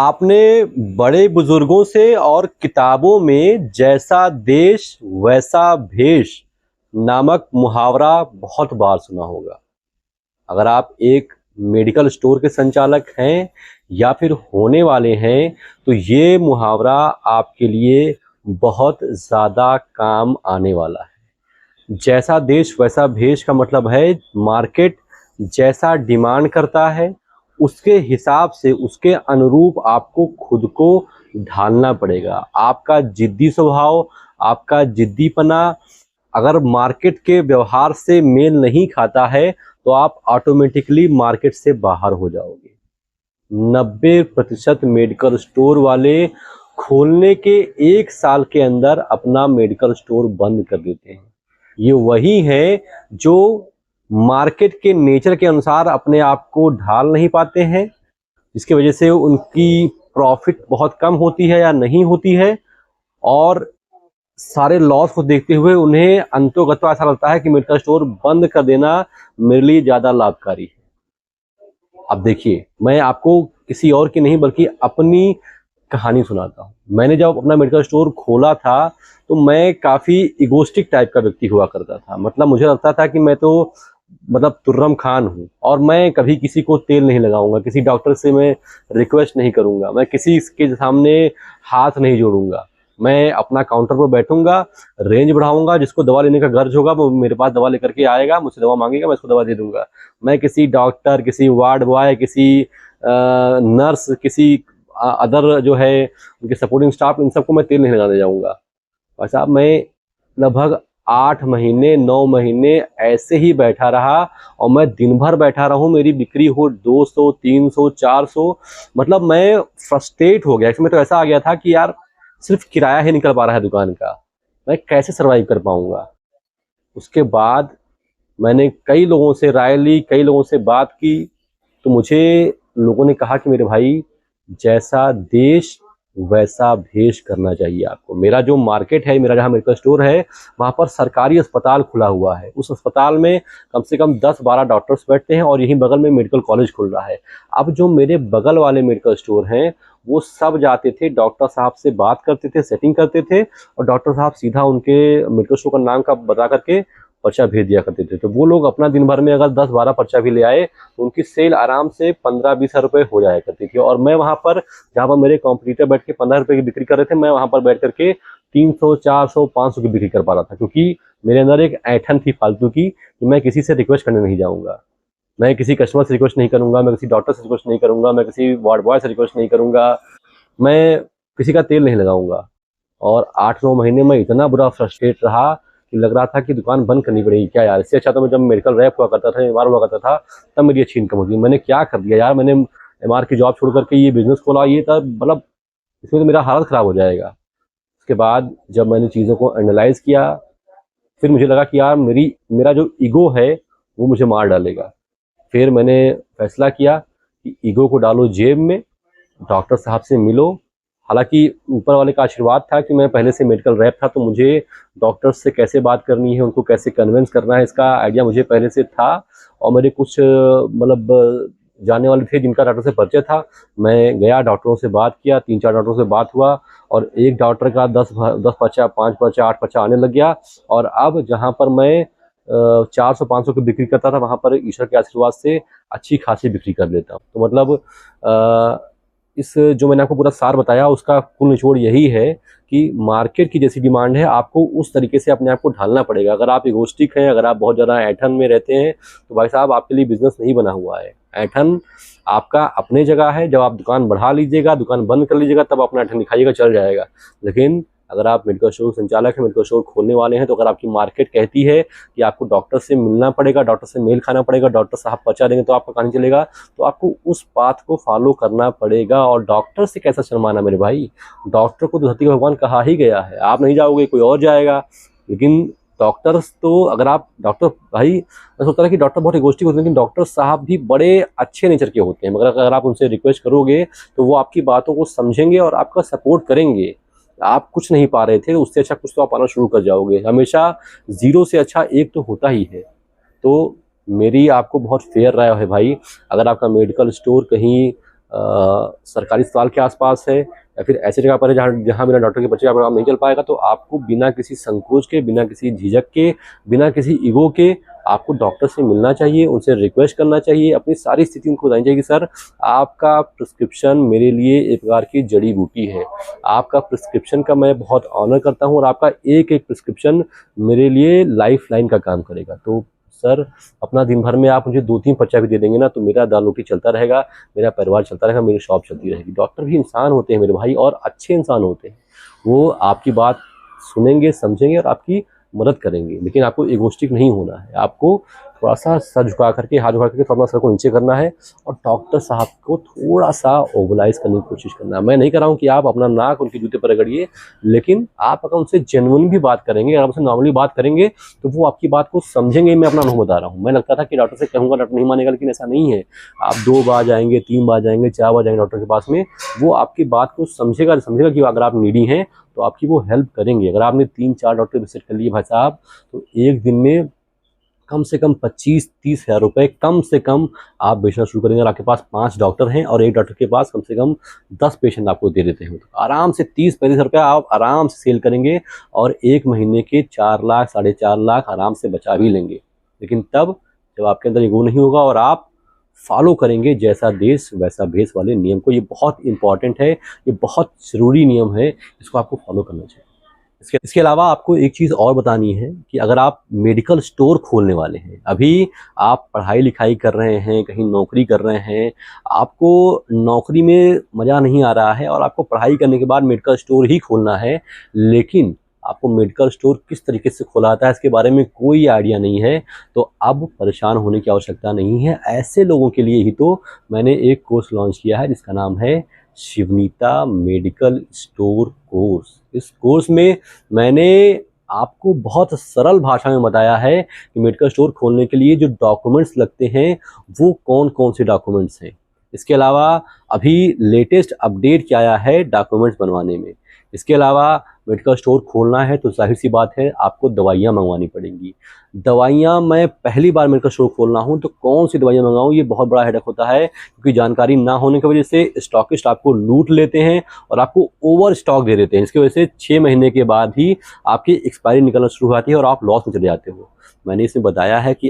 आपने बड़े बुजुर्गों से और किताबों में जैसा देश वैसा भेष नामक मुहावरा बहुत बार सुना होगा। अगर आप एक मेडिकल स्टोर के संचालक हैं या फिर होने वाले हैं, तो ये मुहावरा आपके लिए बहुत ज़्यादा काम आने वाला है। जैसा देश वैसा भेष का मतलब है मार्केट जैसा डिमांड करता है, उसके हिसाब से उसके अनुरूप आपको खुद को ढालना पड़ेगा। आपका जिद्दी स्वभाव, आपका जिद्दीपना अगर मार्केट के व्यवहार से मेल नहीं खाता है, तो आप ऑटोमेटिकली मार्केट से बाहर हो जाओगे। 90% मेडिकल स्टोर वाले खोलने के 1 साल के अंदर अपना मेडिकल स्टोर बंद कर देते हैं। ये वही है जो मार्केट के नेचर के अनुसार अपने आप को ढाल नहीं पाते हैं, जिसकी वजह से उनकी प्रॉफिट बहुत कम होती है या नहीं होती है, और सारे लॉस को देखते हुए उन्हें अंतोगत्वा ऐसा लगता है कि मेडिकल स्टोर बंद कर देना मेरे लिए ज़्यादा लाभकारी है। अब देखिए, मैं आपको किसी और की नहीं बल्कि अपनी कहानी सुनाता हूँ। मैंने जब अपना मेडिकल स्टोर खोला था, तो मैं काफ़ी इगोइस्टिक टाइप का व्यक्ति हुआ करता था। मतलब मुझे लगता था कि मैं तो तुर्रम खान हूँ और मैं कभी किसी को तेल नहीं लगाऊंगा, किसी डॉक्टर से मैं रिक्वेस्ट नहीं करूंगा, मैं किसी के सामने हाथ नहीं जोड़ूंगा। मैं अपना काउंटर पर बैठूंगा, रेंज बढ़ाऊंगा, जिसको दवा लेने का गर्ज होगा वो मेरे पास दवा लेकर के आएगा, मुझसे दवा मांगेगा, मैं उसको दवा दे दूंगा। मैं किसी डॉक्टर, किसी वार्ड बॉय, किसी नर्स, किसी अदर जो है उनके सपोर्टिंग स्टाफ, इन सबको मैं तेल नहीं लगाने जाऊंगा। भाई साहब, मैं लगभग 8 महीने 9 महीने ऐसे ही बैठा रहा, और मैं दिन भर बैठा रहूं, मेरी बिक्री हो 200 300 400, मतलब मैं फ्रस्ट्रेट हो गया। इसमें तो ऐसा आ गया था कि यार सिर्फ किराया ही निकल पा रहा है दुकान का, मैं कैसे सर्वाइव कर पाऊंगा। उसके बाद मैंने कई लोगों से राय ली, कई लोगों से बात की, तो मुझे लोगों ने कहा कि मेरे भाई, जैसा देश वैसा भेष करना चाहिए आपको। मेरा जो मार्केट है, मेरा जहाँ मेडिकल स्टोर है, वहाँ पर सरकारी अस्पताल खुला हुआ है। उस अस्पताल में कम से कम 10-12 डॉक्टर्स बैठते हैं, और यहीं बगल में मेडिकल कॉलेज खुल रहा है। अब जो मेरे बगल वाले मेडिकल स्टोर हैं, वो सब जाते थे, डॉक्टर साहब से बात करते थे, सेटिंग करते थे, और डॉक्टर साहब सीधा उनके मेडिकल स्टोर का नाम का बता करके पर्चा भेज दिया करते थे। तो वो लोग अपना दिन भर में अगर 10-12 पर्चा भी ले आए, तो उनकी सेल आराम से 15-20 हज़ार रुपये हो जाया करती थी। और मैं वहाँ पर, जहाँ पर मेरे कॉम्पिटिटर बैठ के 15 रुपये की बिक्री कर रहे थे, मैं वहाँ पर बैठ करके 300, 400, 500 की बिक्री कर पा रहा था, क्योंकि मेरे अंदर एक ऐंठन थी फालतू की कि मैं किसी से रिक्वेस्ट करने नहीं जाऊँगा, मैं किसी कस्टमर से रिक्वेस्ट नहीं करूँगा, मैं किसी डॉक्टर से रिक्वेस्ट नहीं करूँगा, मैं किसी वार्ड बॉय से रिक्वेस्ट नहीं करूँगा, मैं किसी का तेल नहीं लगाऊंगा। और 8-9 महीने में इतना बुरा फ्रस्ट्रेट रहा कि लग रहा था कि दुकान बंद करनी पड़ेगी क्या यार। इससे अच्छा तो मैं जब मेडिकल रैप हुआ करता था, एमआर हुआ करता था, तब मेरी अच्छी इनकम होती। मैंने क्या कर दिया यार, मैंने एमआर की जॉब छोड़ करके ये बिजनेस खोला, ये तब इसमें तो मेरा हालत ख़राब हो जाएगा। उसके बाद जब मैंने चीज़ों को एनालाइज किया, फिर मुझे लगा कि यार मेरा जो ईगो है वो मुझे मार डालेगा। फिर मैंने फैसला किया कि ईगो को डालो जेब में, डॉक्टर साहब से मिलो। हालाँकि ऊपर वाले का आशीर्वाद था कि मैं पहले से मेडिकल रैप था, तो मुझे डॉक्टर्स से कैसे बात करनी है, उनको कैसे कन्विंस करना है, इसका आइडिया मुझे पहले से था। और मेरे कुछ जानने वाले थे जिनका डॉक्टर से परिचय था। मैं गया, डॉक्टरों से बात किया, 3-4 डॉक्टरों से बात हुआ, और एक डॉक्टर का 10 पर्चा, 5 पर्चा, 8 पर्चा आने लग गया। और अब जहाँ पर मैं 400-500 की बिक्री करता था, वहाँ पर ईश्वर के आशीर्वाद से अच्छी खासी बिक्री कर लेता हूँ। तो इस जो मैंने आपको पूरा सार बताया, उसका कुल निचोड़ यही है कि मार्केट की जैसी डिमांड है, आपको उस तरीके से अपने आप को ढालना पड़ेगा। अगर आप इगोइस्टिक हैं, अगर आप बहुत ज़्यादा ऐंठन में रहते हैं, तो भाई साहब आपके लिए बिज़नेस नहीं बना हुआ है। ऐंठन आपका अपने जगह है, जब आप दुकान बढ़ा लीजिएगा, दुकान बंद कर लीजिएगा, तब अपना ऐंठन दिखाइएगा, चल जाएगा। लेकिन अगर आप मेडिकल स्टोर संचालक हैं, मेडिकल स्टोर खोलने वाले हैं, तो अगर आपकी मार्केट कहती है कि आपको डॉक्टर से मिलना पड़ेगा, डॉक्टर से मेल खाना पड़ेगा, डॉक्टर साहब पर्चा देंगे तो आपका काम नहीं चलेगा, तो आपको उस पाथ को फॉलो करना पड़ेगा। और डॉक्टर से कैसा शर्माना मेरे भाई, डॉक्टर को तो धरती का भगवान कहा ही गया है। आप नहीं जाओगे, कोई और जाएगा। लेकिन डॉक्टर्स तो, अगर आप डॉक्टर भाई, मैं सोचता था कि डॉक्टर बहुत इगोइस्टिक होते हैं, लेकिन डॉक्टर साहब भी बड़े अच्छे नेचर के होते हैं। मगर अगर आप उनसे रिक्वेस्ट करोगे, तो वो आपकी बातों को समझेंगे और आपका सपोर्ट करेंगे। आप कुछ नहीं पा रहे थे, उससे अच्छा कुछ तो आप पाना शुरू कर जाओगे। हमेशा 0 से अच्छा 1 तो होता ही है। तो मेरी आपको बहुत फेयर राय है भाई, अगर आपका मेडिकल स्टोर कहीं सरकारी अस्पताल के आसपास है या फिर ऐसी जगह पर है जहाँ जहाँ बिना डॉक्टर के बच्चे का काम नहीं चल पाएगा, तो आपको बिना किसी संकोच के, बिना किसी झिझक के, बिना किसी ईगो के आपको डॉक्टर से मिलना चाहिए, उनसे रिक्वेस्ट करना चाहिए, अपनी सारी स्थिति उनको बतानी चाहिए कि सर आपका प्रिस्क्रिप्शन मेरे लिए एक प्रकार की जड़ी बूटी है, आपका प्रिस्क्रिप्शन का मैं बहुत ऑनर करता हूँ और आपका एक एक प्रिस्क्रिप्शन मेरे लिए लाइफ लाइन का काम करेगा। तो सर अपना दिन भर में आप मुझे 2-3 पर्चा भी दे देंगे ना, तो मेरा दाल रोटी चलता रहेगा, मेरा परिवार चलता रहेगा, मेरी शॉप चलती रहेगी। डॉक्टर भी इंसान होते हैं मेरे भाई, और अच्छे इंसान होते हैं। वो आपकी बात सुनेंगे, समझेंगे और आपकी मदद करेंगे, लेकिन आपको इगोस्टिक नहीं होना है। आपको थोड़ा सा सर झुका करके, हाथ झुका करके थोड़ा सर को नीचे करना है और डॉक्टर साहब को थोड़ा सा ओवलाइज करने की कोशिश करना है। मैं नहीं कर रहा हूँ कि आप अपना नाक उनके जूते पर रगड़िए, लेकिन आप अगर उनसे जेन्युइन भी बात करेंगे, अगर उनसे नॉर्मली बात करेंगे तो वो आपकी बात को समझेंगे। मैं अपना अनुभव बता रहा हूँ। मैं लगता था कि डॉक्टर से कहूँगा डॉक्टर नहीं मानेगा, लेकिन ऐसा नहीं है। आप 2 बार जाएंगे, 3 बार जाएंगे, 4 बार जाएंगे डॉक्टर के पास में, वो आपकी बात को समझेगा कि अगर आप नीडी हैं तो आपकी वो हेल्प करेंगे। अगर आपने 3-4 डॉक्टर विजिट कर लिए भाई साहब, तो एक दिन में कम से कम 25-30 हज़ार रुपये कम से कम आप बेचना शुरू करेंगे। और आपके पास 5 डॉक्टर हैं और एक डॉक्टर के पास कम से कम 10 पेशेंट आपको दे देते हैं, तो आराम से 30-35 हज़ार रुपया आप आराम से सेल करेंगे और 1 महीने के 4 लाख 4.5 लाख आराम से बचा भी लेंगे। लेकिन तब जब आपके अंदर ईगो नहीं होगा और आप फॉलो करेंगे जैसा देश वैसा भेष वाले नियम को। ये बहुत इंपॉर्टेंट है, ये बहुत ज़रूरी नियम है, इसको आपको फॉलो करना चाहिए। इसके अलावा आपको एक चीज़ और बतानी है कि अगर आप मेडिकल स्टोर खोलने वाले हैं, अभी आप पढ़ाई लिखाई कर रहे हैं, कहीं नौकरी कर रहे हैं, आपको नौकरी में मज़ा नहीं आ रहा है और आपको पढ़ाई करने के बाद मेडिकल स्टोर ही खोलना है, लेकिन आपको मेडिकल स्टोर किस तरीके से खोला जाता है इसके बारे में कोई आइडिया नहीं है, तो अब परेशान होने की आवश्यकता नहीं है। ऐसे लोगों के लिए ही तो मैंने एक कोर्स लॉन्च किया है जिसका नाम है शिवनीता मेडिकल स्टोर कोर्स। इस कोर्स में मैंने आपको बहुत सरल भाषा में बताया है कि मेडिकल स्टोर खोलने के लिए जो डॉक्यूमेंट्स लगते हैं वो कौन कौन से डॉक्यूमेंट्स हैं। इसके अलावा अभी लेटेस्ट अपडेट क्या आया है डॉक्यूमेंट्स बनवाने में। इसके अलावा मेडिकल स्टोर खोलना है तो जाहिर सी बात है आपको दवाइयाँ मंगवानी पड़ेंगी। दवाइयाँ मैं पहली बार मेडिकल स्टोर खोलना हूँ तो कौन सी दवाइयाँ मंगाऊँ, ये बहुत बड़ा हेडेक होता है, क्योंकि जानकारी ना होने की वजह से स्टॉकिस्ट आपको लूट लेते हैं और आपको ओवर स्टॉक दे देते हैं। इसकी वजह से 6 महीने के बाद ही आपकी एक्सपायरी निकलना शुरू हो जाती है और आप लॉस में चले जाते हो। मैंने इसमें बताया है कि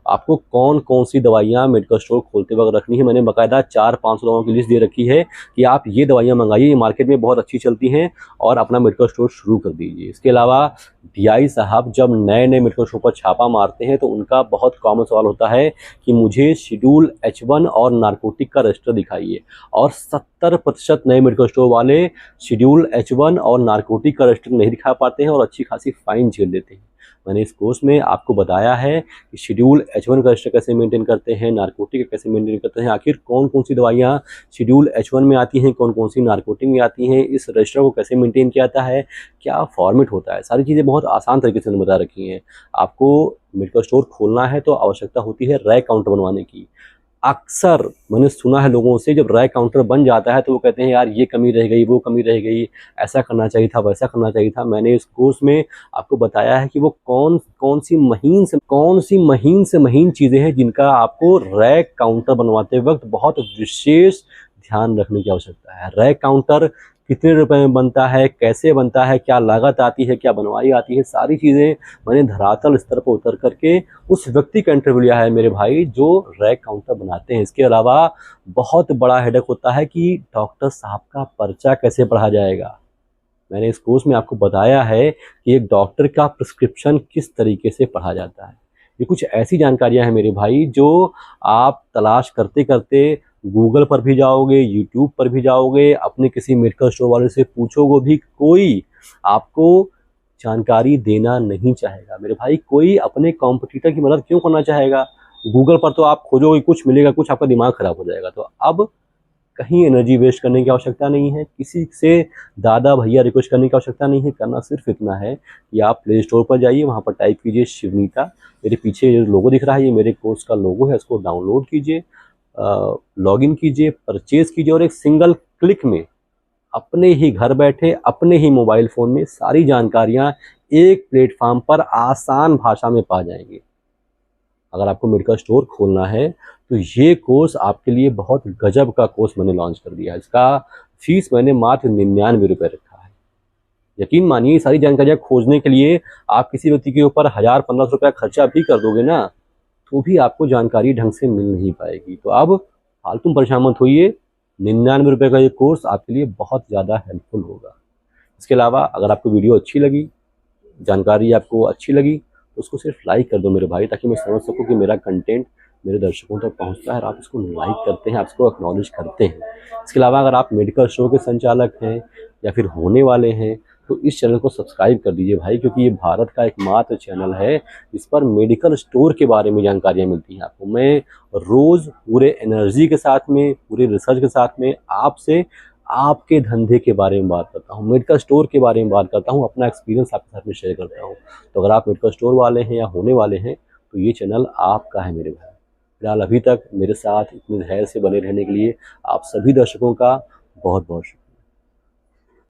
आपको कौन कौन सी दवाइयाँ मेडिकल स्टोर खोलते वक्त रखनी है। मैंने बाकायदा 400-500 दवाओं की लिस्ट दे रखी है कि आप ये दवाइयाँ मंगाइए, ये मार्केट में बहुत अच्छी चलती हैं और अपना मेडिकल स्टोर शुरू कर दीजिए। इसके अलावा डीआई साहब जब नए नए मेडिकल स्टोर पर छापा मारते हैं तो उनका बहुत कॉमन सवाल होता है कि मुझे शेड्यूल H1 और नारकोटिक का रजिस्टर दिखाइए, और 70% नए मेडिकल स्टोर वाले शेड्यूल H1 और नारकोटिक का रजिस्टर नहीं दिखा पाते हैं और अच्छी खासी फाइन झेल लेते हैं। मैंने इस कोर्स में आपको बताया है कि शेड्यूल H1 का रजिस्टर कैसे मेंटेन करते हैं, नारकोटिक का कैसे मेंटेन करते हैं, आखिर कौन कौन सी दवाइयाँ शेड्यूल H1 में आती हैं, कौन कौन सी नारकोटिक में आती हैं, इस रजिस्टर को कैसे मेंटेन किया जाता है, क्या फॉर्मेट होता है। सारी चीज़ें बहुत आसान तरीके से मैंने बता रखी हैं। आपको मेडिकल स्टोर खोलना है तो आवश्यकता होती है रैक काउंटर बनवाने की। अक्सर मैंने सुना है लोगों से, जब रैक काउंटर बन जाता है तो वो कहते हैं यार ये कमी रह गई, वो कमी रह गई, ऐसा करना चाहिए था, वैसा करना चाहिए था। मैंने इस कोर्स में आपको बताया है कि वो कौन सी महीन से महीन चीज़ें हैं जिनका आपको रैक काउंटर बनवाते वक्त बहुत विशेष ध्यान रखने की आवश्यकता है। रैक काउंटर कितने रुपए में बनता है, कैसे बनता है, क्या लागत आती है, क्या बनवाई आती है, सारी चीज़ें मैंने धरातल स्तर पर उतर करके उस व्यक्ति का इंटरव्यू लिया है मेरे भाई जो रैक काउंटर बनाते हैं। इसके अलावा बहुत बड़ा हेडेक होता है कि डॉक्टर साहब का पर्चा कैसे पढ़ा जाएगा। मैंने इस कोर्स में आपको बताया है कि एक डॉक्टर का प्रिस्क्रिप्शन किस तरीके से पढ़ा जाता है। ये कुछ ऐसी जानकारियाँ हैं मेरे भाई जो आप तलाश करते करते गूगल पर भी जाओगे, यूट्यूब पर भी जाओगे, अपने किसी मेडिकल स्टोर वाले से पूछोगे भी, कोई आपको जानकारी देना नहीं चाहेगा मेरे भाई। कोई अपने कॉम्पिटिटर की मदद क्यों करना चाहेगा। गूगल पर तो आप खोजोगे कुछ मिलेगा कुछ, आपका दिमाग खराब हो जाएगा। तो अब कहीं एनर्जी वेस्ट करने की आवश्यकता नहीं है, किसी से दादा भैया रिक्वेस्ट करने की आवश्यकता नहीं है। करना सिर्फ इतना है कि आप प्ले स्टोर पर जाइए, वहाँ पर टाइप कीजिए शिवनीता। मेरे पीछे जो लोगो दिख रहा है ये मेरे कोर्स का लोगो है, इसको डाउनलोड कीजिए, लॉगिन कीजिए, परचेज कीजिए और एक सिंगल क्लिक में अपने ही घर बैठे अपने ही मोबाइल फ़ोन में सारी जानकारियाँ एक प्लेटफॉर्म पर आसान भाषा में पा जाएंगे। अगर आपको मेडिकल स्टोर खोलना है तो ये कोर्स आपके लिए बहुत गजब का कोर्स मैंने लॉन्च कर दिया है। इसका फीस मैंने मात्र 99 रुपये रखा है। यकीन मानिए, ये सारी जानकारियाँ खोजने के लिए आप किसी व्यक्ति के ऊपर 1000-1500 रुपया खर्चा भी कर दोगे ना, तो भी आपको जानकारी ढंग से मिल नहीं पाएगी। तो अब फालतू में परेशान मत होइए, 99 रुपये का ये कोर्स आपके लिए बहुत ज़्यादा हेल्पफुल होगा। इसके अलावा अगर आपको वीडियो अच्छी लगी, जानकारी आपको अच्छी लगी, तो उसको सिर्फ लाइक कर दो मेरे भाई, ताकि मैं समझ सकूं कि मेरा कंटेंट मेरे दर्शकों तक पहुंचता है और आप इसको लाइक करते हैं, आप इसको एक्नॉलेज करते हैं। इसके अलावा अगर आप मेडिकल स्टोर के संचालक हैं या फिर होने वाले हैं, तो इस चैनल को सब्सक्राइब कर दीजिए भाई, क्योंकि ये भारत का एकमात्र चैनल है जिस पर मेडिकल स्टोर के बारे में जानकारियाँ मिलती हैं आपको। मैं रोज़ पूरे एनर्जी के साथ में, पूरे रिसर्च के साथ में आपसे आपके धंधे के बारे में बात करता हूँ, मेडिकल स्टोर के बारे में बात करता हूँ, अपना एक्सपीरियंस आपके साथ में शेयर करता हूँ। तो अगर आप मेडिकल स्टोर वाले हैं या होने वाले हैं, तो ये चैनल आपका है मेरे भाई। फिलहाल अभी तक मेरे साथ इतने धैर्य से बने रहने के लिए आप सभी दर्शकों का बहुत बहुत शुक्रिया।